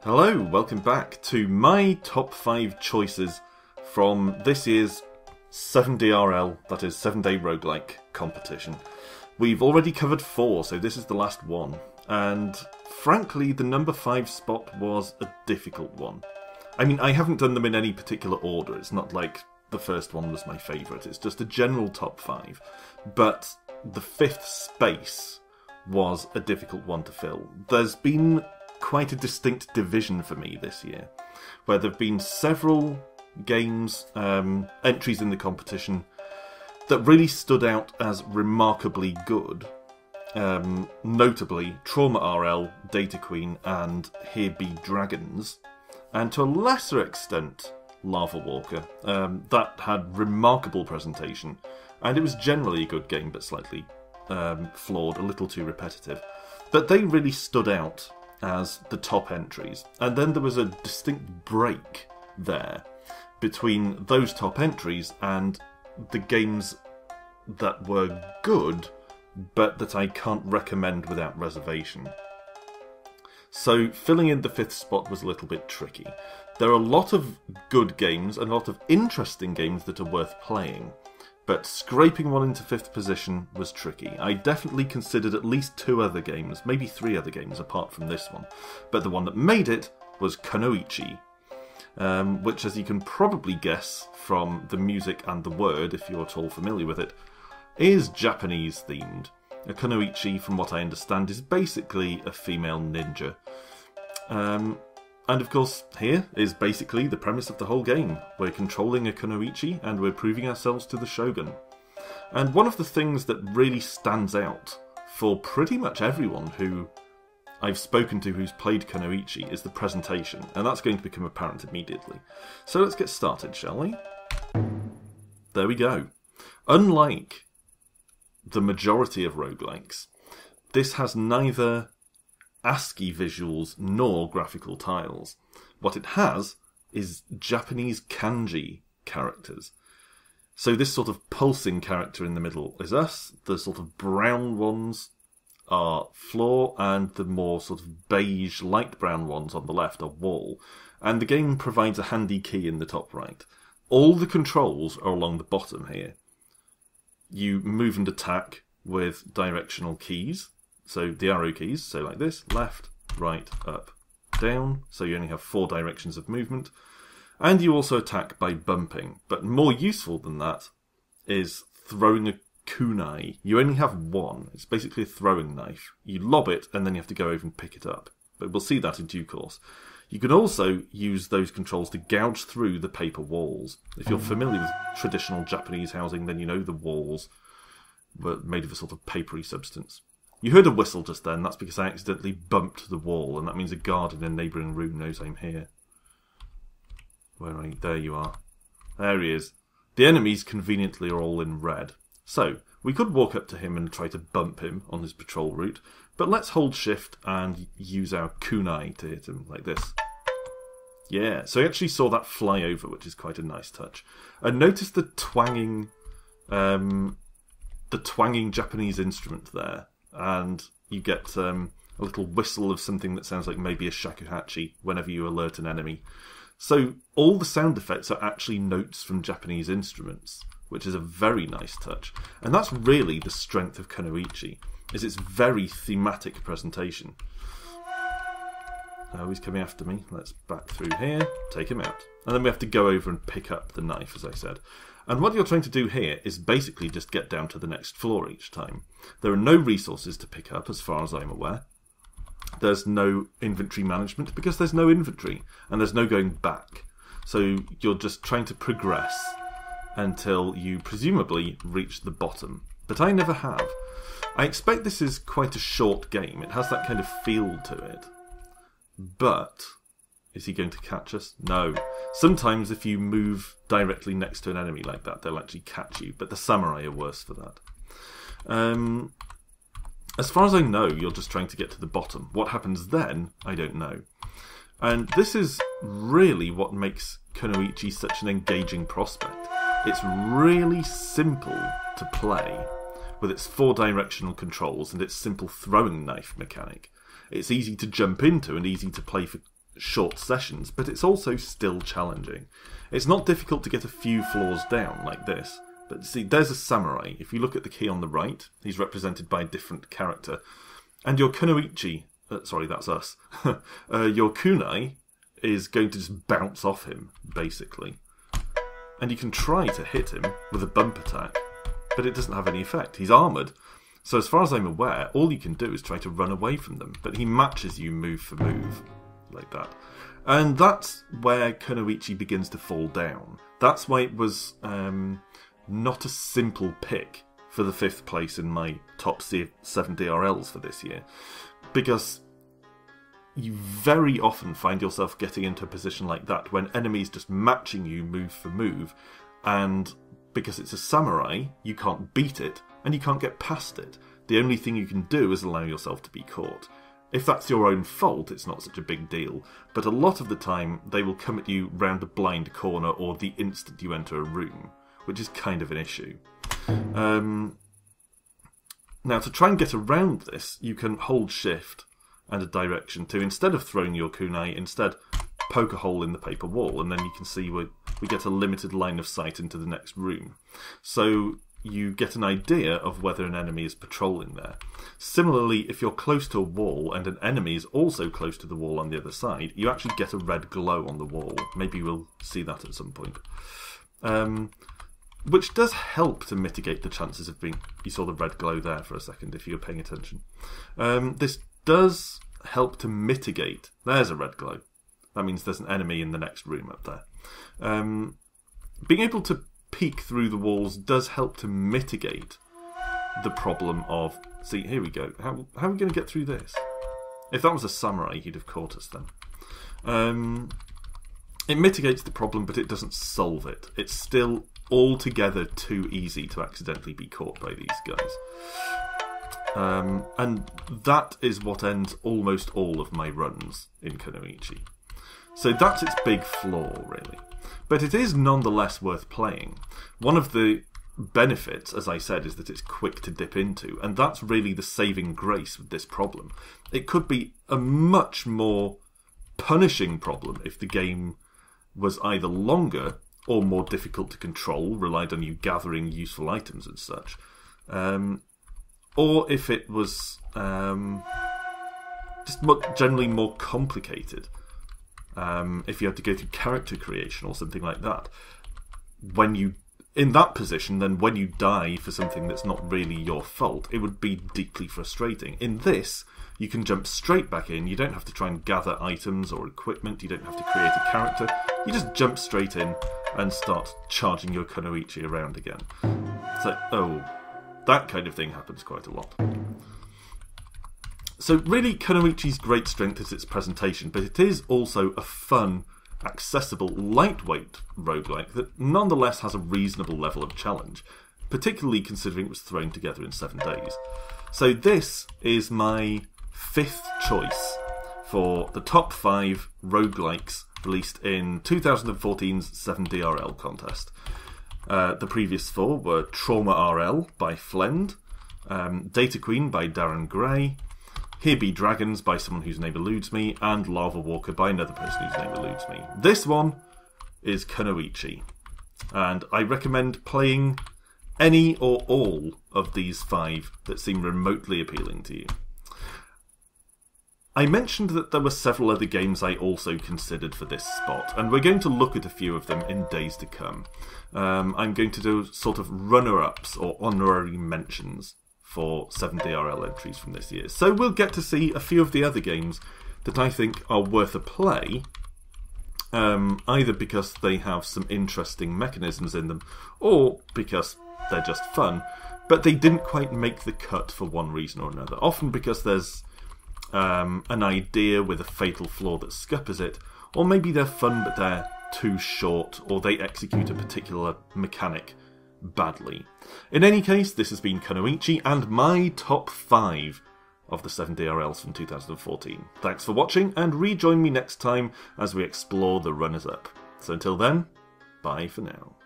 Hello, welcome back to my top 5 choices from this year's 7DRL, that is 7-day roguelike competition. We've already covered 4, so this is the last one. And frankly, the number 5 spot was a difficult one. I mean, I haven't done them in any particular order. It's not like the first one was my favourite. It's just a general top 5. But the 5th space was a difficult one to fill. There's been quite a distinct division for me this year, where there have been several games, entries in the competition that really stood out as remarkably good. Notably, Trauma RL, Data Queen, and Here Be Dragons, and to a lesser extent, Lava Walker. That had remarkable presentation, and it was generally a good game, but slightly flawed, a little too repetitive. But they really stood out as the top entries. And then there was a distinct break there between those top entries and the games that were good, but that I can't recommend without reservation. So filling in the 5th spot was a little bit tricky. There are a lot of good games and a lot of interesting games that are worth playing, but scraping one into 5th position was tricky. I definitely considered at least 2 other games, maybe 3 other games apart from this one, but the one that made it was Kunoichi, which, as you can probably guess from the music and the word, if you're at all familiar with it, is Japanese themed. A Kunoichi, from what I understand, is basically a female ninja. And of course, here is basically the premise of the whole game. We're controlling a Kunoichi and we're proving ourselves to the Shogun. And one of the things that really stands out for pretty much everyone who I've spoken to who's played Kunoichi is the presentation, and that's going to become apparent immediately. So let's get started, shall we? There we go. Unlike the majority of roguelikes, this has neither ASCII visuals nor graphical tiles. What it has is Japanese kanji characters. So this sort of pulsing character in the middle is us, the sort of brown ones are floor, and the more sort of beige, light brown ones on the left are wall. And the game provides a handy key in the top right. All the controls are along the bottom here. You move and attack with directional keys. So the arrow keys, so like this, left, right, up, down, so you only have 4 directions of movement. And you also attack by bumping, but more useful than that is throwing a kunai. You only have 1, it's basically a throwing knife. You lob it and then you have to go over and pick it up, but we'll see that in due course. You can also use those controls to gouge through the paper walls. If you're familiar with traditional Japanese housing, then you know the walls were made of a sort of papery substance. You heard a whistle just then, that's because I accidentally bumped the wall, and that means a guard in a neighbouring room knows I'm here. Where are you? There you are. There he is. The enemies conveniently are all in red. So, we could walk up to him and try to bump him on his patrol route, but let's hold shift and use our kunai to hit him, like this. Yeah, so I actually saw that fly over, which is quite a nice touch. And notice the twanging Japanese instrument there. And you get a little whistle of something that sounds like maybe a shakuhachi whenever you alert an enemy. So all the sound effects are actually notes from Japanese instruments, which is a very nice touch. And that's really the strength of Kunoichi, is its very thematic presentation. Oh, he's coming after me. Let's back through here, take him out. And then we have to go over and pick up the knife, as I said. And what you're trying to do here is basically just get down to the next floor each time. There are no resources to pick up, as far as I'm aware. There's no inventory management, because there's no inventory, and there's no going back. So you're just trying to progress until you presumably reach the bottom. But I never have. I expect this is quite a short game. It has that kind of feel to it. But is he going to catch us? No. Sometimes if you move directly next to an enemy like that, they'll actually catch you, but the samurai are worse for that. As far as I know, you're just trying to get to the bottom. What happens then, I don't know. And this is really what makes Kunoichi such an engaging prospect. It's really simple to play with its 4 directional controls and its simple throwing knife mechanic. It's easy to jump into and easy to play for short sessions, but it's also still challenging. It's not difficult to get a few floors down like this, but see, there's a samurai. If you look at the key on the right, he's represented by a different character. And your Kunoichi, sorry, that's us, your kunai is going to just bounce off him, basically. And you can try to hit him with a bump attack, but it doesn't have any effect. He's armoured. So as far as I'm aware, all you can do is try to run away from them, but he matches you move for move, like that. And that's where Kunoichi begins to fall down. That's why it was not a simple pick for the 5th place in my top 7 DRLs for this year, because you very often find yourself getting into a position like that when enemies just matching you move for move, and because it's a samurai, you can't beat it, and you can't get past it. The only thing you can do is allow yourself to be caught. If that's your own fault, it's not such a big deal, but a lot of the time they will come at you round a blind corner or the instant you enter a room, which is kind of an issue. Now, to try and get around this, you can hold shift and a direction to, instead of throwing your kunai, instead poke a hole in the paper wall, and then you can see we get a limited line of sight into the next room. So you get an idea of whether an enemy is patrolling there. Similarly, if you're close to a wall and an enemy is also close to the wall on the other side, you actually get a red glow on the wall. Maybe we'll see that at some point. Which does help to mitigate the chances of being... You saw the red glow there for a second, if you were paying attention. This does help to mitigate... There's a red glow. That means there's an enemy in the next room up there. Being able to peek through the walls does help to mitigate the problem of... See, here we go. How are we going to get through this? If that was a samurai, he'd have caught us then. It mitigates the problem, but it doesn't solve it. It's still altogether too easy to accidentally be caught by these guys. And that is what ends almost all of my runs in Kunoichi. So that's its big flaw, really. But it is nonetheless worth playing. One of the benefits, as I said, is that it's quick to dip into, and that's really the saving grace with this problem. It could be a much more punishing problem if the game was either longer or more difficult to control, relied on you gathering useful items and such. Or if it was just generally more complicated. If you had to go through character creation or something like that. When you, in that position, then when you die for something that's not really your fault, it would be deeply frustrating. In this, you can jump straight back in. You don't have to try and gather items or equipment. You don't have to create a character. You just jump straight in and start charging your Kunoichi around again. So, oh, that kind of thing happens quite a lot. So really, Kunoichi's great strength is its presentation, but it is also a fun, accessible, lightweight roguelike that nonetheless has a reasonable level of challenge, particularly considering it was thrown together in 7 days. So this is my 5th choice for the top 5 roguelikes released in 2014's 7DRL contest. The previous 4 were Trauma RL by Flend, Data Queen by Darren Gray, Here Be Dragons by someone whose name eludes me, and Lava Walker by another person whose name eludes me. This one is Kunoichi, and I recommend playing any or all of these 5 that seem remotely appealing to you. I mentioned that there were several other games I also considered for this spot, and we're going to look at a few of them in days to come. I'm going to do sort of runner-ups or honorary mentions for 7DRL entries from this year. So we'll get to see a few of the other games that I think are worth a play, either because they have some interesting mechanisms in them, or because they're just fun, but they didn't quite make the cut for one reason or another. Often because there's an idea with a fatal flaw that scuppers it, or maybe they're fun but they're too short, or they execute a particular mechanic badly. In any case, this has been Kunoichi and my top 5 of the 7DRLs from 2014. Thanks for watching, and rejoin me next time as we explore the runners-up. So until then, bye for now.